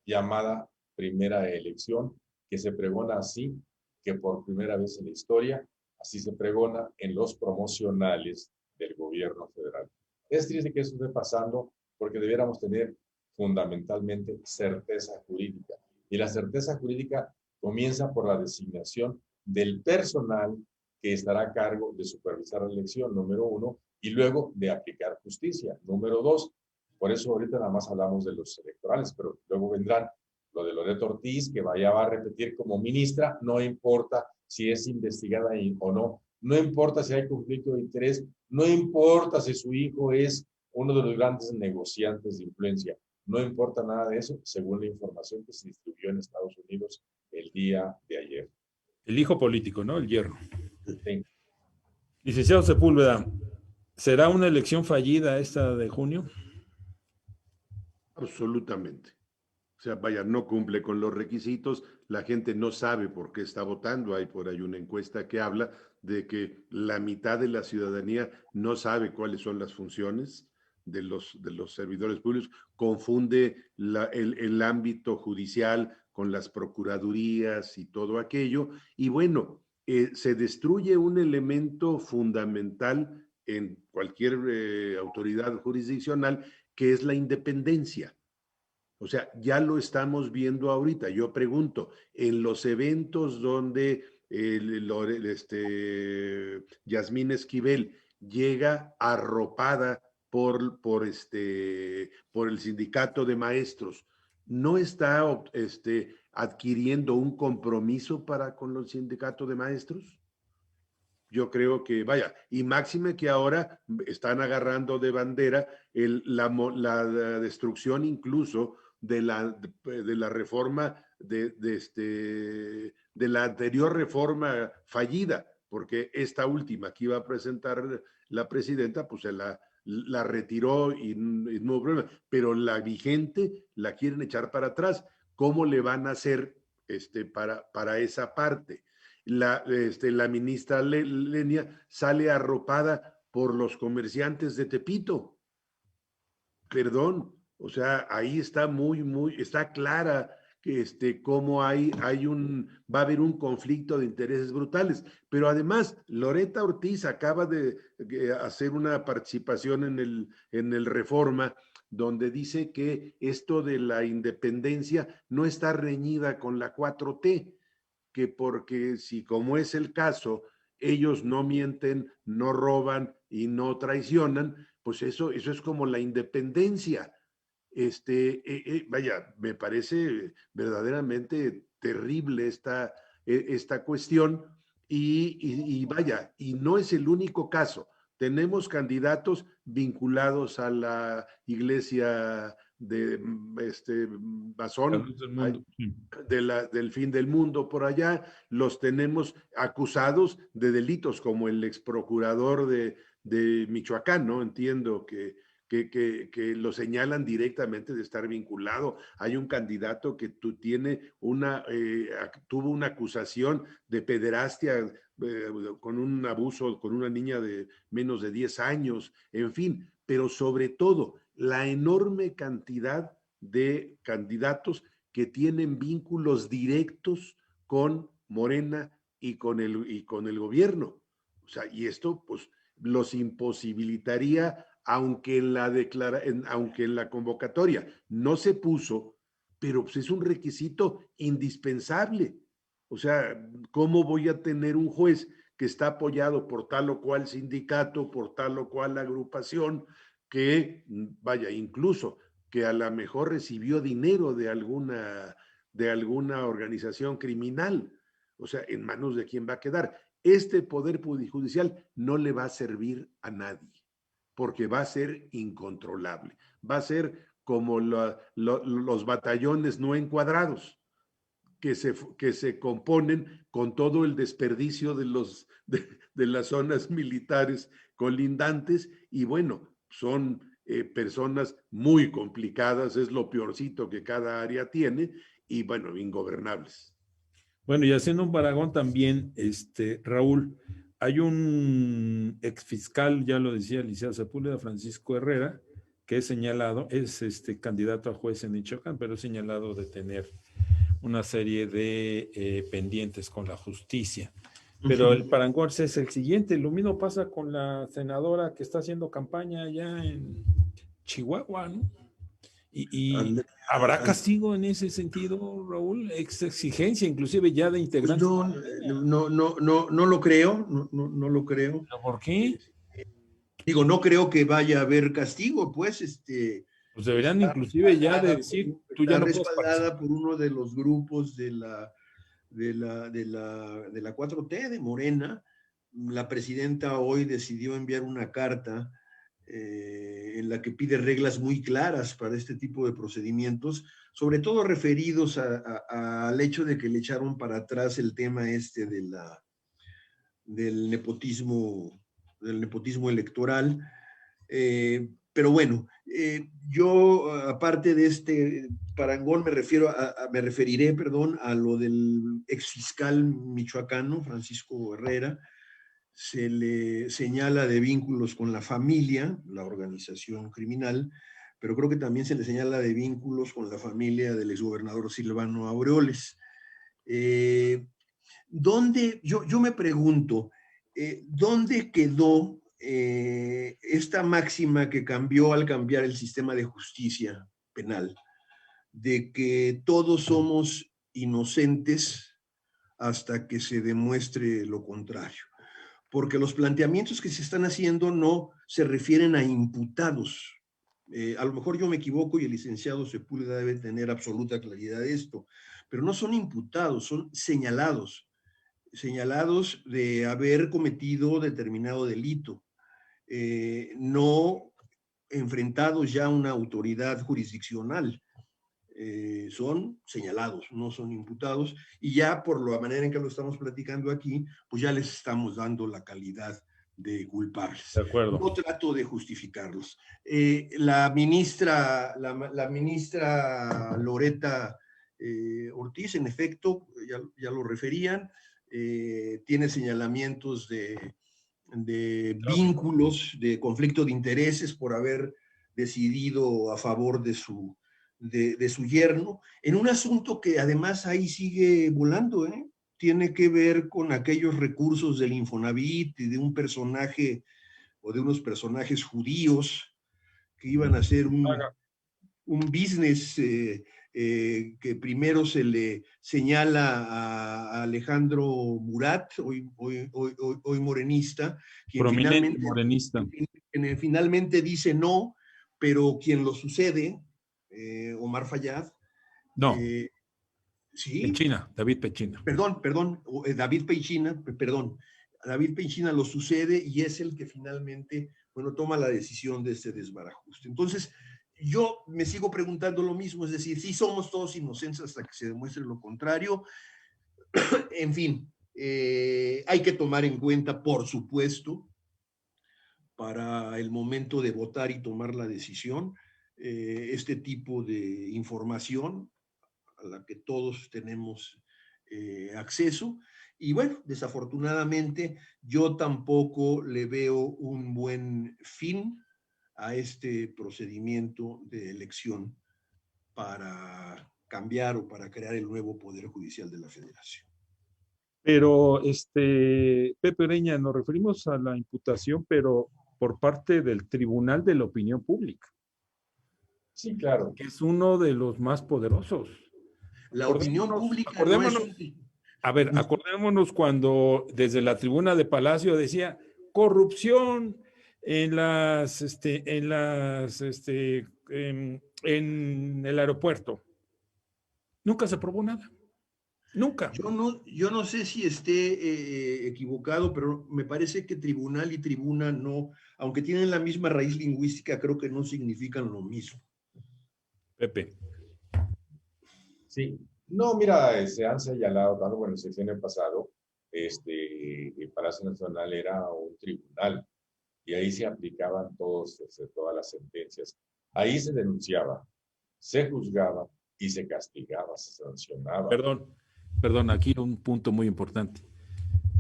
llamada primera elección, que se pregona así, que por primera vez en la historia, así se pregona en los promocionales del gobierno federal. Es triste que eso esté pasando porque debiéramos tener fundamentalmente certeza jurídica. Y la certeza jurídica comienza por la designación del personal que estará a cargo de supervisar la elección, número 1, y luego de aplicar justicia, número 2. Por eso ahorita nada más hablamos de los electorales, pero luego vendrán lo de Loreta Ortiz, que va a repetir como ministra, no importa si es investigada o no, no importa si hay conflicto de interés, no importa si su hijo es uno de los grandes negociantes de influencia, no importa nada de eso, según la información que se distribuyó en Estados Unidos el día de ayer. El hijo político, ¿no? El yerno. Sí. Licenciado Sepúlveda, ¿será una elección fallida esta de junio? Absolutamente. O sea, vaya, no cumple con los requisitos, la gente no sabe por qué está votando. Hay por ahí una encuesta que habla de que la mitad de la ciudadanía no sabe cuáles son las funciones de los servidores públicos, confunde el ámbito judicial con las procuradurías y todo aquello, y bueno, se destruye un elemento fundamental en cualquier autoridad jurisdiccional, que es la independencia. O sea, ya lo estamos viendo ahorita. Yo pregunto, en los eventos donde Yasmín Esquivel llega arropada por el sindicato de maestros, ¿no está adquiriendo un compromiso con el sindicato de maestros? Yo creo que, vaya, y máxime que ahora están agarrando de bandera la destrucción incluso de la reforma, de la anterior reforma fallida, porque esta última que iba a presentar la presidenta, pues se la retiró y no hubo problema, pero la vigente la quieren echar para atrás. ¿Cómo le van a hacer para esa parte? La ministra Lenia sale arropada por los comerciantes de Tepito. Perdón, O sea, ahí está está clara que cómo va a haber un conflicto de intereses brutales. Pero además, Loretta Ortiz acaba de hacer una participación en el Reforma, donde dice que esto de la independencia no está reñida con la 4T, que porque si, como es el caso, ellos no mienten, no roban y no traicionan, pues eso es como la independencia. Vaya, me parece verdaderamente terrible esta cuestión y vaya, y no es el único caso. Tenemos candidatos vinculados a la iglesia de masón, Del mundo. Sí. del fin del mundo por allá, los tenemos acusados de delitos como el ex procurador de Michoacán, ¿no? Entiendo que lo señalan directamente de estar vinculado. Hay un candidato que tuvo una acusación de pederastia con un abuso con una niña de menos de 10 años, en fin, pero sobre todo la enorme cantidad de candidatos que tienen vínculos directos con Morena y con el gobierno. O sea, y esto pues los imposibilitaría, aunque aunque en la convocatoria no se puso, pero pues es un requisito indispensable. O sea, ¿cómo voy a tener un juez que está apoyado por tal o cual sindicato, por tal o cual agrupación, que, vaya, incluso que a lo mejor recibió dinero de alguna organización criminal? O sea, ¿en manos de quién va a quedar? Este poder judicial no le va a servir a nadie, porque va a ser incontrolable. Va a ser como los batallones no encuadrados, que se componen con todo el desperdicio de las zonas militares colindantes, y bueno, son personas muy complicadas, es lo peorcito que cada área tiene, y bueno, ingobernables. Bueno, y haciendo un paragón también, Raúl, hay un exfiscal, ya lo decía el licenciado Sepúlveda, Francisco Herrera, que es señalado, es candidato a juez en Michoacán, pero es señalado de tener una serie de pendientes con la justicia. Pero el parangón es el siguiente. Lo mismo pasa con la senadora que está haciendo campaña allá en Chihuahua, ¿no? Y ¿habrá castigo en ese sentido, Raúl? Exigencia, inclusive ya de Pues integrantes. no lo creo, no lo creo. ¿Por qué? Digo, no creo que vaya a haber castigo, pues, Pues deberían inclusive ya de decir, tú ya está no puedes respaldada participar. por uno de los grupos de la 4T, de Morena. La presidenta hoy decidió enviar una carta en la que pide reglas muy claras para este tipo de procedimientos, sobre todo referidos al hecho de que le echaron para atrás el tema del nepotismo electoral. Pero bueno, yo aparte de este parangón me referiré, perdón, a lo del exfiscal michoacano, Francisco Herrera. Se le señala de vínculos con la familia, la organización criminal, pero creo que también se le señala de vínculos con la familia del exgobernador Silvano Aureoles. Yo me pregunto, ¿dónde quedó esta máxima que cambió al cambiar el sistema de justicia penal, de que todos somos inocentes hasta que se demuestre lo contrario? Porque los planteamientos que se están haciendo no se refieren a imputados. A lo mejor yo me equivoco y el licenciado Sepúlveda debe tener absoluta claridad de esto, pero no son imputados, son señalados de haber cometido determinado delito, no enfrentados ya a una autoridad jurisdiccional. Son señalados, no son imputados, y ya por la manera en que lo estamos platicando aquí, pues ya les estamos dando la calidad de culpables. De acuerdo. No trato de justificarlos. La ministra Loretta Ortiz, en efecto, ya lo referían, tiene señalamientos de vínculos, de conflicto de intereses por haber decidido a favor de su yerno, en un asunto que además ahí sigue volando, ¿eh? Tiene que ver con aquellos recursos del Infonavit y de un personaje o de unos personajes judíos que iban a hacer un business que primero se le señala a Alejandro Murat, hoy morenista, quien Prominente morenista. finalmente dice no, pero quien lo sucede, Omar Fayad. No. Sí. Pechina, David Pechina. Perdón, David Pechina, perdón. David Pechina lo sucede y es el que finalmente, bueno, toma la decisión de este desbarajuste. Entonces, yo me sigo preguntando lo mismo, es decir, sí somos todos inocentes hasta que se demuestre lo contrario. En fin, hay que tomar en cuenta, por supuesto, para el momento de votar y tomar la decisión, este tipo de información a la que todos tenemos acceso. Y bueno, desafortunadamente yo tampoco le veo un buen fin a este procedimiento de elección para cambiar o para crear el nuevo Poder Judicial de la Federación. Pero, Pepe Ureña, nos referimos a la imputación, pero por parte del Tribunal de la Opinión Pública. Sí, claro. Que es uno de los más poderosos. La opinión pública no es un... A ver, acordémonos cuando desde la tribuna de Palacio decía corrupción en el aeropuerto. Nunca se probó nada. Nunca. Yo no sé si esté equivocado, pero me parece que tribunal y tribuna no, aunque tienen la misma raíz lingüística, creo que no significan lo mismo. Pepe. Sí. No, mira, se han señalado, bueno, el sexenio pasado, el Palacio Nacional era un tribunal y ahí se aplicaban todas las sentencias. Ahí se denunciaba, se juzgaba y se castigaba, se sancionaba. Perdón, aquí un punto muy importante.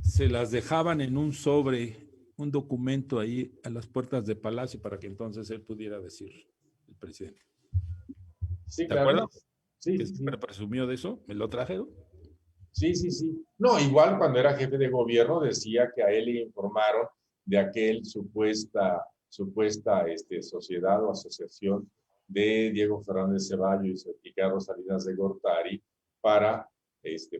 Se las dejaban en un sobre, un documento ahí a las puertas de Palacio para que entonces él pudiera decir, el presidente. Sí, ¿Te acuerdas? Sí, ¿Que sí. me presumió de eso? ¿Me lo trajeron? Sí. No, igual cuando era jefe de gobierno decía que a él le informaron de aquel supuesta sociedad o asociación de Diego Fernández Ceballos y Carlos Salinas de Gortari para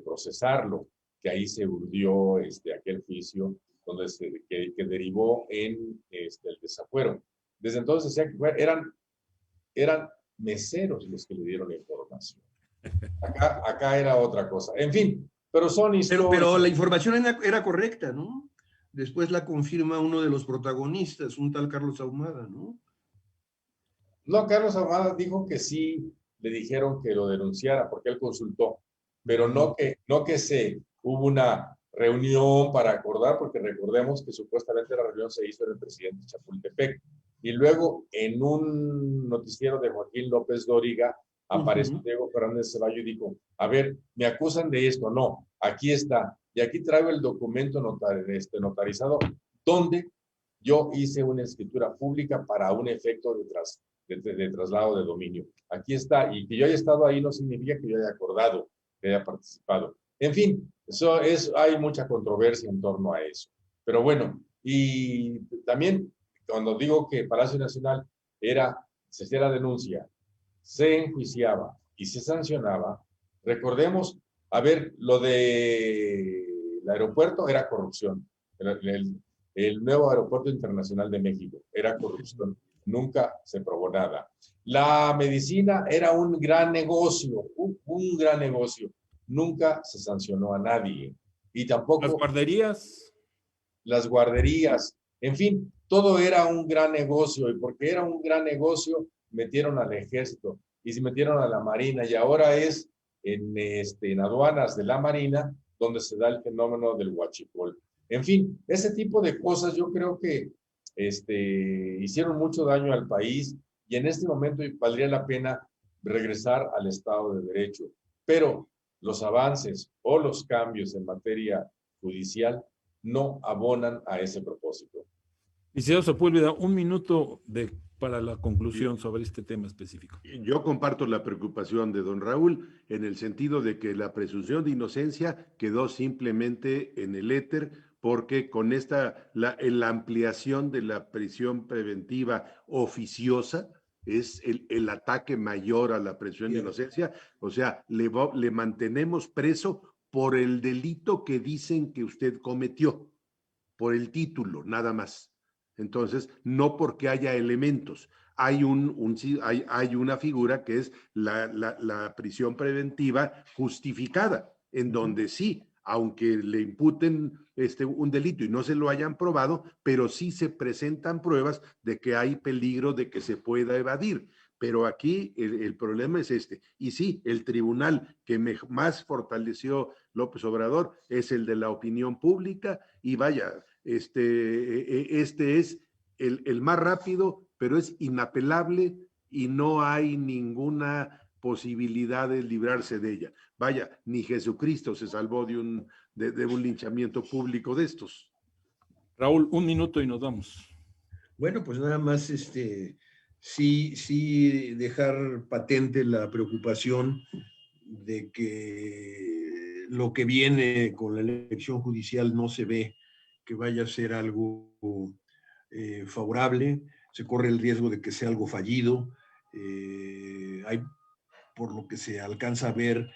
procesarlo, que ahí se urdió aquel juicio donde que derivó en el desafuero. Desde entonces decía que eran meseros los que le dieron la información. Acá era otra cosa. En fin, pero son historias. Pero la información era correcta, ¿no? Después la confirma uno de los protagonistas, un tal Carlos Ahumada, ¿no? No, Carlos Ahumada dijo que sí le dijeron que lo denunciara porque él consultó, pero no que hubo una reunión para acordar, porque recordemos que supuestamente la reunión se hizo en el presidente Chapultepec. Y luego en un noticiero de Joaquín López Dóriga apareció Diego Fernández Ceballos y dijo, a ver, me acusan de esto. No, aquí está. Y aquí traigo el documento notarizado donde yo hice una escritura pública para un efecto de traslado de dominio. Aquí está. Y que yo haya estado ahí no significa que yo haya acordado, que haya participado. En fin, hay mucha controversia en torno a eso. Pero bueno, y también cuando digo que Palacio Nacional se hacía la denuncia, se enjuiciaba y se sancionaba, recordemos, a ver, lo del aeropuerto era corrupción. El nuevo aeropuerto internacional de México era corrupción. Nunca se probó nada. La medicina era un gran negocio, un gran negocio. Nunca se sancionó a nadie. Y tampoco... Las guarderías, en fin, todo era un gran negocio, y porque era un gran negocio, metieron al ejército y se metieron a la marina, y ahora es en aduanas de la marina donde se da el fenómeno del huachicol. En fin, ese tipo de cosas yo creo que hicieron mucho daño al país, y en este momento valdría la pena regresar al Estado de Derecho. Pero los avances o los cambios en materia judicial no abonan a ese propósito. Licenciado Sepúlveda, un minuto de para la conclusión sobre este tema específico. Yo comparto la preocupación de don Raúl en el sentido de que la presunción de inocencia quedó simplemente en el éter, porque con la ampliación de la prisión preventiva oficiosa es el ataque mayor a la presunción de inocencia. O sea, le mantenemos preso por el delito que dicen que usted cometió, por el título, nada más. Entonces, no porque haya elementos. Hay una figura que es la prisión preventiva justificada, en donde sí, aunque le imputen un delito y no se lo hayan probado, pero sí se presentan pruebas de que hay peligro de que se pueda evadir. Pero aquí el problema es este. Y sí, el tribunal que más fortaleció López Obrador es el de la opinión pública, y vaya, este es el más rápido, pero es inapelable y no hay ninguna posibilidad de librarse de ella. Vaya, ni Jesucristo se salvó de un linchamiento público de estos. Raúl, 1 minuto y nos vamos. Bueno, pues nada más sí dejar patente la preocupación de que lo que viene con la elección judicial no se ve que vaya a ser algo favorable, se corre el riesgo de que sea algo fallido, hay, por lo que se alcanza a ver,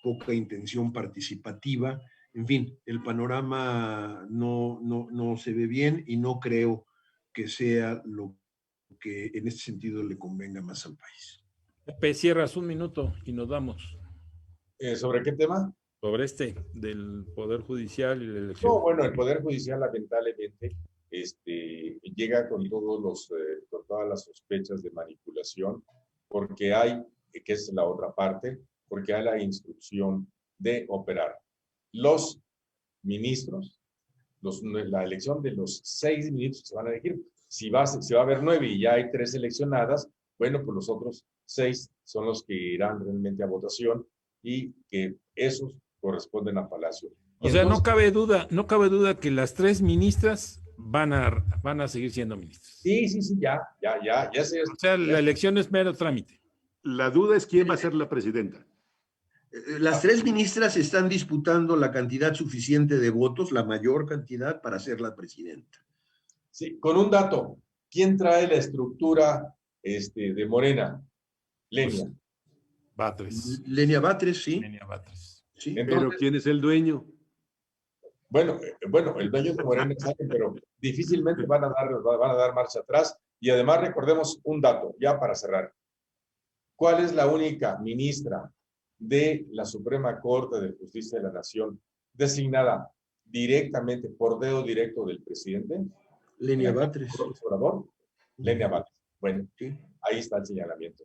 poca intención participativa, en fin, el panorama no se ve bien y no creo que sea lo que en este sentido le convenga más al país. Pepe, cierras 1 minuto y nos vamos. ¿Sobre qué tema? Sobre del Poder Judicial y la elección. No, bueno, el Poder Judicial lamentablemente llega con con todas las sospechas de manipulación, porque hay, que es la otra parte, porque hay la instrucción de operar. Los ministros, la elección de los 6 ministros que se van a elegir, si va a haber 9 y ya hay 3 seleccionadas, bueno, pues los otros 6 son los que irán realmente a votación y que esos corresponden a Palacio. O sea, entonces, no cabe duda que las 3 ministras van a seguir siendo ministras. Sí, ya sé. O sea, la elección es mero trámite. La duda es quién va a ser la presidenta. Las 3 ministras están disputando la cantidad suficiente de votos, la mayor cantidad, para ser la presidenta. Sí, con un dato. ¿Quién trae la estructura de Morena? Lenia. Batres. Lenia Batres, sí. Lenia Batres. Sí. Entonces, pero ¿quién es el dueño? Bueno, el dueño de Morena sabe, pero difícilmente van a dar marcha atrás. Y además recordemos un dato, ya para cerrar. ¿Cuál es la única ministra de la Suprema Corte de Justicia de la Nación designada directamente por dedo directo del presidente? Lenia Batres. Lenia Batres. Bueno, sí. Ahí está el señalamiento.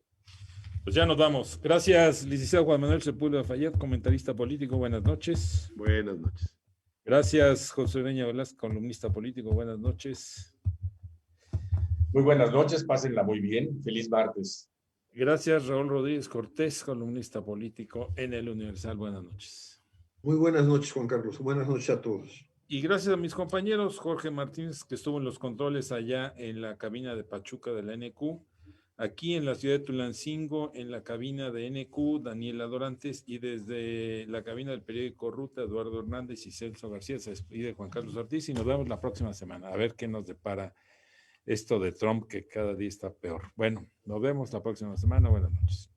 Pues ya nos vamos. Gracias, licenciado Juan Manuel Sepúlveda Fayet, comentarista político. Buenas noches. Buenas noches. Gracias, José Ureña Velázquez, columnista político. Buenas noches. Muy buenas noches, pásenla muy bien. Feliz martes. Gracias, Raúl Rodríguez Cortés, columnista político en El Universal. Buenas noches. Muy buenas noches, Juan Carlos. Buenas noches a todos. Y gracias a mis compañeros, Jorge Martínez, que estuvo en los controles allá en la cabina de Pachuca de la NQ, aquí en la ciudad de Tulancingo, en la cabina de NQ, Daniela Dorantes, y desde la cabina del periódico Ruta, Eduardo Hernández y Celso García. Se despide Juan Carlos Ortiz y nos vemos la próxima semana. A ver qué nos depara esto de Trump, que cada día está peor. Bueno, nos vemos la próxima semana. Buenas noches.